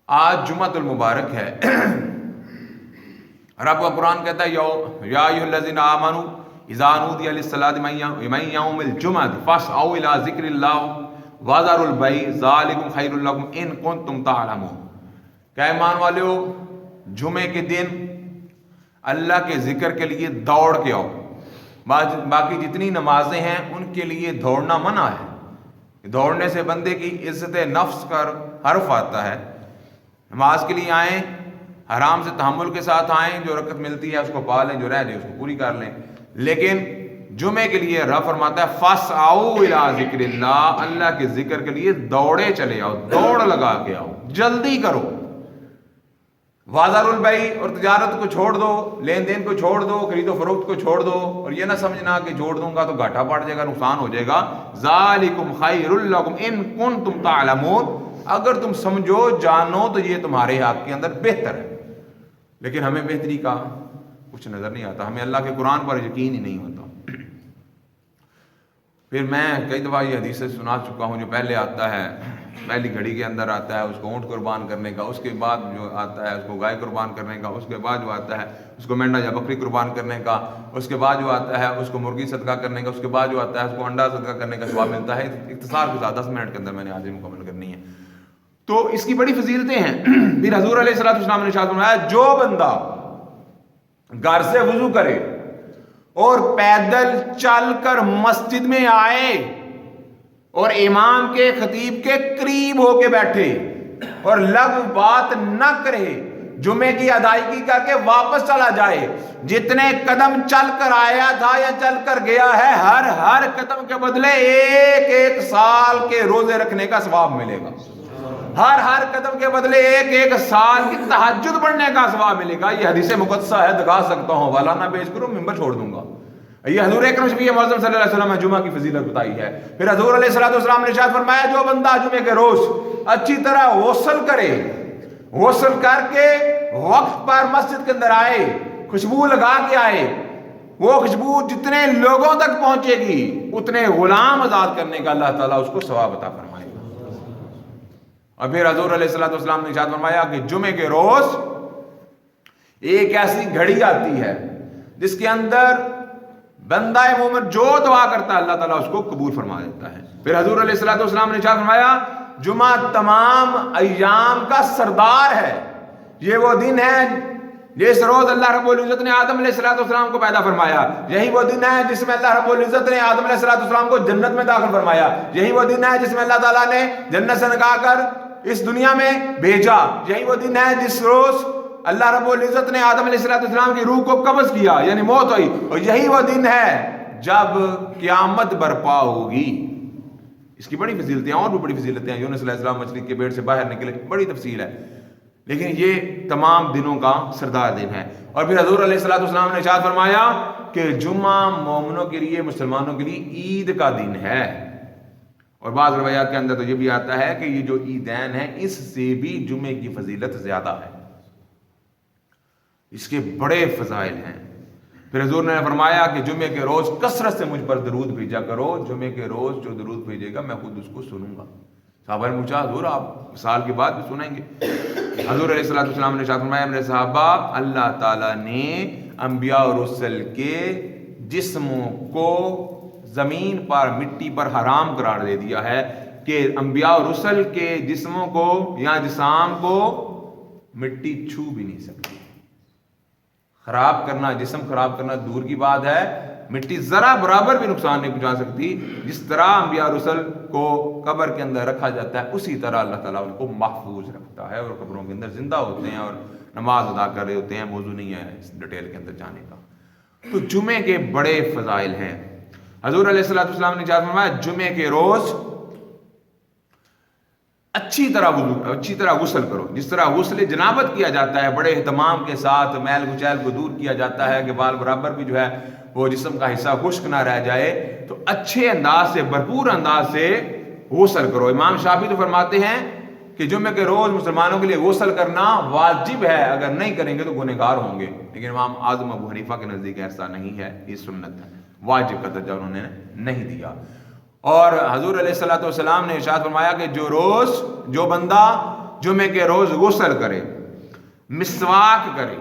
آج جمعۃ المبارک ہے اور آپ کا قرآن کہتا ہے یا ایھا آمنوا اذا نودی للصلاۃ من یوم الجمعۃ فاسعوا الی ذکر اللہ وذروا البیع ذلکم خیر لکم ان کنتم تعلمون۔ کہ ایمان والو، جمعے کے دن اللہ کے ذکر کے لیے دوڑ کے آؤ۔ باقی جتنی نمازیں ہیں ان کے لیے دوڑنا منع ہے۔ دوڑنے سے بندے کی عزت نفس کا حرف آتا ہے۔ نماز کے لیے آئیں، حرام سے تحمل کے ساتھ آئیں، جو رکعت ملتی ہے اس کو پا لیں، جو رہ جائے اس کو پوری کر لیں۔ لیکن جمعے کے لیے رب فرماتا ہے فاسعوا الی ذکر اللہ، اللہ کے ذکر کے لیے دوڑے چلے آؤ، دوڑ لگا کے آؤ، جلدی کرو۔ وذروا البیع، اور تجارت کو چھوڑ دو، لین دین کو چھوڑ دو، خرید و فروخت کو چھوڑ دو، اور یہ نہ سمجھنا کہ جوڑ دوں گا تو گھاٹا پڑ جائے گا، نقصان ہو جائے گا۔ ذالکم خیر لکم ان کنتم تعلمون، اگر تم سمجھو جانو تو یہ تمہارے حق کے اندر بہتر ہے۔ لیکن ہمیں بہتری کا کچھ نظر نہیں آتا، ہمیں اللہ کے قرآن پر یقین ہی نہیں ہوتا۔ پھر میں کئی دفعہ یہ حدیثیں سنا چکا ہوں، جو پہلے آتا ہے، پہلی گھڑی کے اندر آتا ہے اس کو اونٹ قربان کرنے کا، اس کے بعد جو آتا ہے اس کو گائے قربان کرنے کا، اس کے بعد جو آتا ہے اس کو مینڈا یا بکری قربان کرنے کا، اس کے بعد جو آتا ہے اس کو مرغی صدقہ کرنے کا، اس کے بعد جو آتا ہے اس کو انڈا صدقہ کرنے کا ثواب ملتا ہے۔ اختصار کے ساتھ 10 منٹ کے اندر میں نے آج مکمل کرنی ہے۔ تو اس کی بڑی فضیلتیں ہیں۔ پھر حضور علیہ الصلوۃ والسلام نے ارشاد فرمایا، جو بندہ گھر سے وضو کرے اور پیدل چل کر مسجد میں آئے اور امام کے خطیب کے قریب ہو کے بیٹھے اور لغو بات نہ کرے، جمعے کی ادائیگی کر کے واپس چلا جائے، جتنے قدم چل کر آیا تھا یا چل کر گیا ہے، ہر قدم کے بدلے ایک سال کے روزے رکھنے کا ثواب ملے گا۔ ہر قدم کے بدلے ایک سال کی تہجد پڑھنے کا ثواب ملے گا۔ یہ حدیث مقدسہ ہے، دکھا سکتا ہوں، والا نہ پیش کروں، ممبر چھوڑ دوں گا۔ یہ حضور اکرم شفیع معظم صلی اللہ علیہ وسلم نے جمعہ کی فضیلت بتائی ہے۔ پھر حضور علیہ الصلوۃ والسلام نے ارشاد فرمایا، جو بندہ جمعے کے روز اچھی طرح غسل کرے، غسل کر کے وقت پر مسجد کے اندر آئے، خوشبو لگا کے آئے، وہ خوشبو جتنے لوگوں تک پہنچے گی اتنے غلام آزاد کرنے کا اللہ تعالیٰ اس کو ثواب عطا فرمائے گا۔ اور پھر حضور علیہ الصلوۃ والسلام نے ارشاد فرمایا کہ جمعے کے روز ایک ایسی گھڑی آتی ہے جس کے اندر بندہ مومن جو دعا کرتا ہے اللہ تعالیٰ اس کو قبول فرما دیتا ہے۔ پھر حضور علیہ الصلوۃ والسلام نے ارشاد فرمایا، جمعہ تمام ایام کا سردار ہے۔ یہ وہ دن ہے جس روز اللہ رب العزت نے آدم علیہ السلام کو پیدا فرمایا، یہی وہ دن ہے جس میں اللہ رب العزت نے آدم علیہ السلام کو جنت میں داخل فرمایا، یہی وہ دن ہے جس میں اللہ تعالیٰ نے جنت سے نکال کر اس دنیا میں بھیجا، یہی وہ دن ہے جس روز اللہ رب العزت نے آدم علیہ السلام کی روح کو قبض کیا، یعنی موت ہوئی، اور یہی وہ دن ہے جب قیامت برپا ہوگی۔ اس کی بڑی فضیلتیں اور بھی بڑی فضیلتیں ہیں۔ یونس علیہ السلام مچھلی کے پیٹ سے باہر نکلے، بڑی تفصیل ہے، لیکن یہ تمام دنوں کا سردار دن ہے۔ اور پھر حضور علیہ السلام نے ارشاد فرمایا کہ جمعہ مومنوں کے لیے، مسلمانوں کے لیے عید کا دن ہے۔ اور بعض روایات کے اندر تو یہ بھی آتا ہے کہ یہ جو عیدین ہیں اس سے بھی جمعے کی فضیلت زیادہ ہے، اس کے بڑے فضائل ہیں۔ پھر حضور نے فرمایا کہ جمعے کے روز کثرت سے مجھ پر درود بھیجا کرو، جمعے کے روز جو درود بھیجے گا میں خود اس کو سنوں گا۔ صحابہ نے پوچھا، حضور آپ سال کے بعد بھی سنیں گے؟ حضور علیہ السلام نے ارشاد فرمایا، میرے صحابہ، اللہ تعالیٰ نے انبیاء اور رسل کے جسموں کو زمین پر، مٹی پر حرام قرار دے دیا ہے کہ انبیاء اور رسل کے جسموں کو یا جسام کو مٹی چھو بھی نہیں سکتی۔ خراب کرنا، جسم خراب کرنا دور کی بات ہے، مٹی ذرا برابر بھی نقصان نہیں پہنچا سکتی۔ جس طرح انبیاء رسل کو قبر کے اندر رکھا جاتا ہے اسی طرح اللہ تعالیٰ ان کو محفوظ رکھتا ہے، اور قبروں کے اندر زندہ ہوتے ہیں اور نماز ادا کر رہے ہوتے ہیں۔ موضوع نہیں ہے اس ڈیٹیل کے اندر جانے کا۔ تو جمعے کے بڑے فضائل ہیں۔ حضور علیہ السلام نے ارشاد فرمایا، جمعے کے روز اچھی طرح غسل کرو، جس طرح غسل جنابت کیا جاتا ہے، بڑے اہتمام کے ساتھ میل کچیل کو دور کیا جاتا ہے کہ بال برابر بھی جو ہے وہ جسم کا حصہ خشک نہ رہ جائے، تو اچھے انداز سے، بھرپور انداز سے غسل کرو۔ امام شافعی تو فرماتے ہیں کہ جمعے کے روز مسلمانوں کے لیے غسل کرنا واجب ہے، اگر نہیں کریں گے تو گنہگار ہوں گے، لیکن امام اعظم ابو حنیفہ کے نزدیک ایسا نہیں ہے، یہ سنت ہے، واجب کا درجہ انہوں نے نہیں دیا۔ اور حضور علیہ السلام نے ارشاد فرمایا کہ جو بندہ جمعے کے روز غسل کرے، مسواک کرے،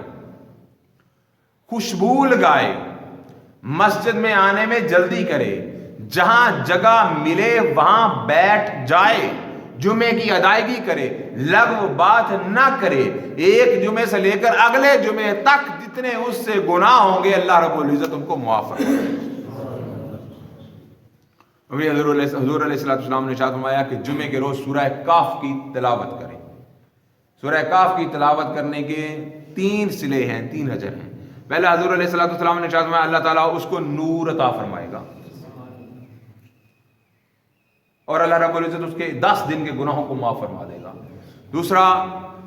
خوشبو لگائے، مسجد میں آنے میں جلدی کرے، جہاں جگہ ملے وہاں بیٹھ جائے، جمعے کی ادائیگی کرے، لغو بات نہ کرے، ایک جمعے سے لے کر اگلے جمعے تک جتنے اس سے گناہ ہوں گے اللہ رب العزت ان کو معاف فرمائے۔ حضور علیہ السلام نے ارشاد فرمایا کہ جمعے کے روز سورہ کاف کی تلاوت کریں۔ سورہ کاف کی تلاوت کرنے کے 3 صلے ہیں، 3 اجر ہیں۔ پہلا حضور علیہ السلام نے ارشاد فرمایا اللہ تعالیٰ اس کو نور عطا فرمائے گا، اور اللہ رب العزت اس کے 10 دن کے گناہوں کو معاف فرما دے گا۔ دوسرا،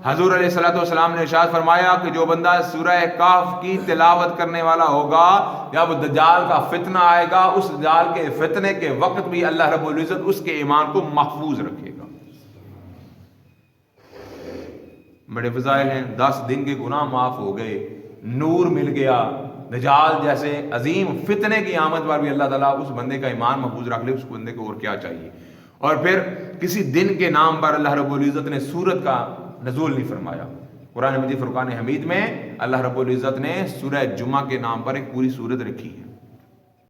حضور علیہ السلام نے ارشاد فرمایا کہ جو بندہ سورہ کاف کی تلاوت کرنے والا ہوگا، جب دجال کا فتنہ آئے گا، اس دجال کے فتنے کے وقت بھی اللہ رب العزت اس کے ایمان کو محفوظ رکھے گا۔ بڑے فضائل ہیں، 10 دن کے گناہ معاف ہو گئے، نور مل گیا، دجال جیسے عظیم فتنے کی آمد پر بھی اللہ تعالیٰ اس بندے کا ایمان محفوظ رکھ لے، اس بندے کو اور کیا چاہیے۔ اور پھر کسی دن کے نام پر اللہ رب العزت نے سورت کا نزول نہیں فرمایا۔ قرآن مجید فرقان حمید میں اللہ رب العزت نے سورہ جمعہ کے نام پر ایک پوری سورت رکھی ہے۔